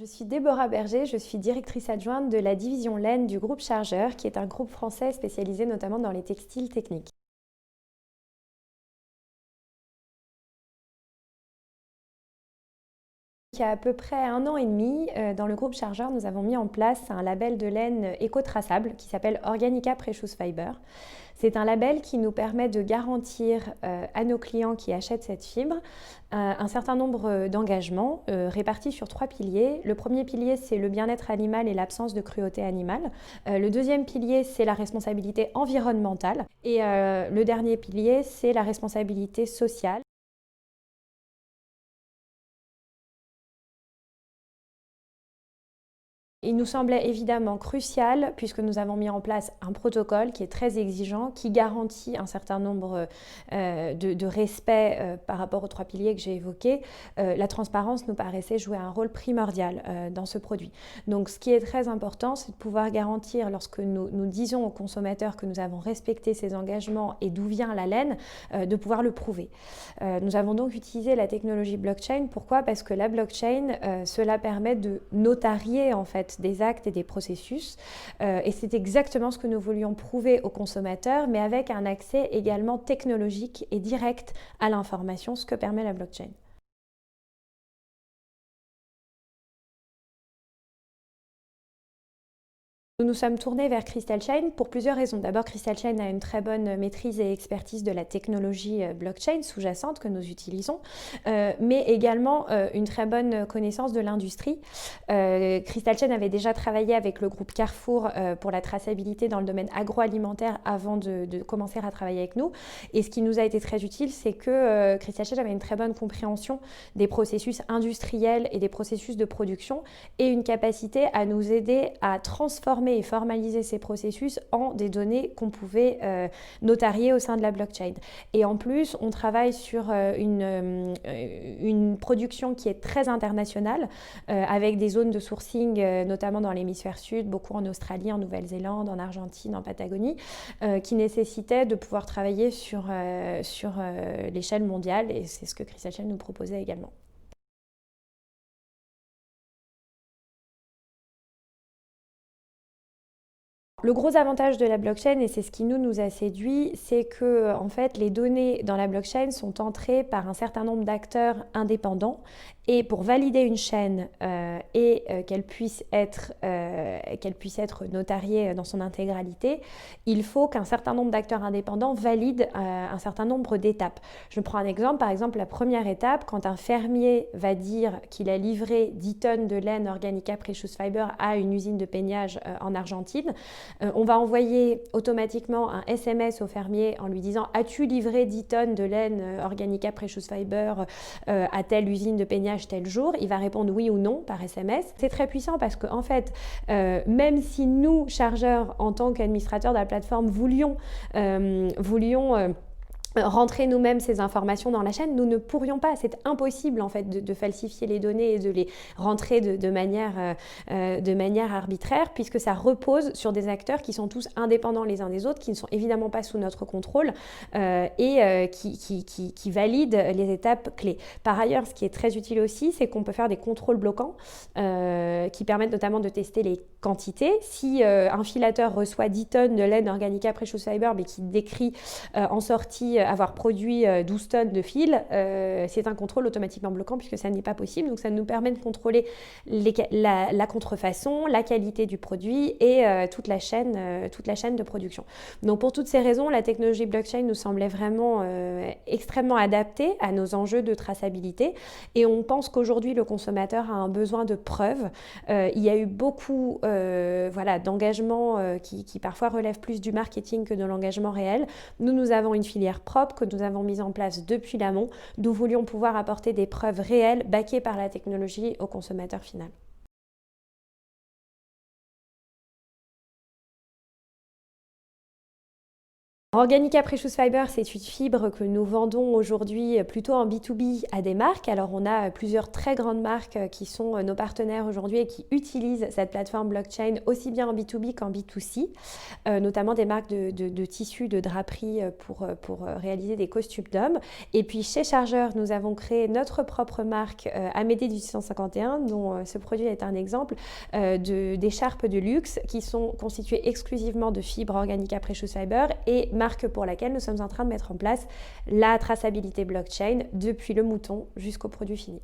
Je suis Déborah Berger, je suis directrice adjointe de la division laine du groupe Chargeur, qui est un groupe français spécialisé notamment dans les textiles techniques. Il y a à peu près 1 an et demi, dans le groupe Chargeur, nous avons mis en place un label de laine éco-traçable qui s'appelle Organica Precious Fiber. C'est un label qui nous permet de garantir à nos clients qui achètent cette fibre un certain nombre d'engagements répartis sur 3 piliers. Le premier pilier, c'est le bien-être animal et l'absence de cruauté animale. Le deuxième pilier, c'est la responsabilité environnementale. Et le dernier pilier, c'est la responsabilité sociale. Il nous semblait évidemment crucial, puisque nous avons mis en place un protocole qui est très exigeant, qui garantit un certain nombre de respects par rapport aux 3 piliers que j'ai évoqués. La transparence nous paraissait jouer un rôle primordial dans ce produit. Donc ce qui est très important, c'est de pouvoir garantir, lorsque nous disons aux consommateurs que nous avons respecté ces engagements et d'où vient la laine, de pouvoir le prouver. Nous avons donc utilisé la technologie blockchain. Pourquoi ? Parce que la blockchain, cela permet de notarier en fait des actes et des processus. Et c'est exactement ce que nous voulions prouver aux consommateurs, mais avec un accès également technologique et direct à l'information, ce que permet la blockchain. Nous nous sommes tournés vers Crystal Chain pour plusieurs raisons. D'abord, Crystal Chain a une très bonne maîtrise et expertise de la technologie blockchain sous-jacente que nous utilisons, mais également une très bonne connaissance de l'industrie. Crystal Chain avait déjà travaillé avec le groupe Carrefour pour la traçabilité dans le domaine agroalimentaire avant de commencer à travailler avec nous. Et ce qui nous a été très utile, c'est que Crystal Chain avait une très bonne compréhension des processus industriels et des processus de production et une capacité à nous aider à transformer et formaliser ces processus en des données qu'on pouvait notarier au sein de la blockchain. Et en plus, on travaille sur une production qui est très internationale, avec des zones de sourcing, notamment dans l'hémisphère sud, beaucoup en Australie, en Nouvelle-Zélande, en Argentine, en Patagonie, qui nécessitaient de pouvoir travailler sur l'échelle mondiale, et c'est ce que Crystal Chain nous proposait également. Le gros avantage de la blockchain, et c'est ce qui nous a séduit, c'est que en fait, les données dans la blockchain sont entrées par un certain nombre d'acteurs indépendants. Et pour valider une chaîne qu'elle puisse être notariée dans son intégralité, il faut qu'un certain nombre d'acteurs indépendants valident un certain nombre d'étapes. Je prends un exemple, par exemple la première étape, quand un fermier va dire qu'il a livré 10 tonnes de laine Organica Precious Fiber à une usine de peignage en Argentine, on va envoyer automatiquement un SMS au fermier en lui disant « As-tu livré 10 tonnes de laine Organica Precious Fiber à telle usine de peignage tel jour ?» Il va répondre oui ou non par SMS. C'est très puissant parce que en fait, même si nous, chargeurs, en tant qu'administrateurs de la plateforme, voulions rentrer nous-mêmes ces informations dans la chaîne, nous ne pourrions pas, c'est impossible en fait de falsifier les données et de les rentrer de manière arbitraire, puisque ça repose sur des acteurs qui sont tous indépendants les uns des autres, qui ne sont évidemment pas sous notre contrôle qui valident les étapes clés. Par ailleurs, ce qui est très utile aussi, c'est qu'on peut faire des contrôles bloquants qui permettent notamment de tester les quantités. Si un filateur reçoit 10 tonnes de laine Organica Precious Fiber mais qui décrit en sortie avoir produit 12 tonnes de fil, c'est un contrôle automatiquement bloquant puisque ça n'est pas possible. Donc ça nous permet de contrôler la contrefaçon, la qualité du produit et toute la chaîne de production. Donc pour toutes ces raisons, la technologie blockchain nous semblait vraiment extrêmement adaptée à nos enjeux de traçabilité, et on pense qu'aujourd'hui le consommateur a un besoin de preuves. Il y a eu beaucoup d'engagements qui parfois relèvent plus du marketing que de l'engagement réel. Nous avons une filière propre que nous avons mise en place depuis l'amont. Nous voulions pouvoir apporter des preuves réelles backées par la technologie au consommateur final. Organica Precious Fiber, c'est une fibre que nous vendons aujourd'hui plutôt en B2B à des marques. Alors on a plusieurs très grandes marques qui sont nos partenaires aujourd'hui et qui utilisent cette plateforme blockchain aussi bien en B2B qu'en B2C, notamment des marques de tissus, de draperie pour réaliser des costumes d'hommes. Et puis chez Chargeur, nous avons créé notre propre marque Amédée 1851, dont ce produit est un exemple, d'écharpes de luxe qui sont constituées exclusivement de fibres Organica Precious Fiber et marque pour laquelle nous sommes en train de mettre en place la traçabilité blockchain depuis le mouton jusqu'au produit fini.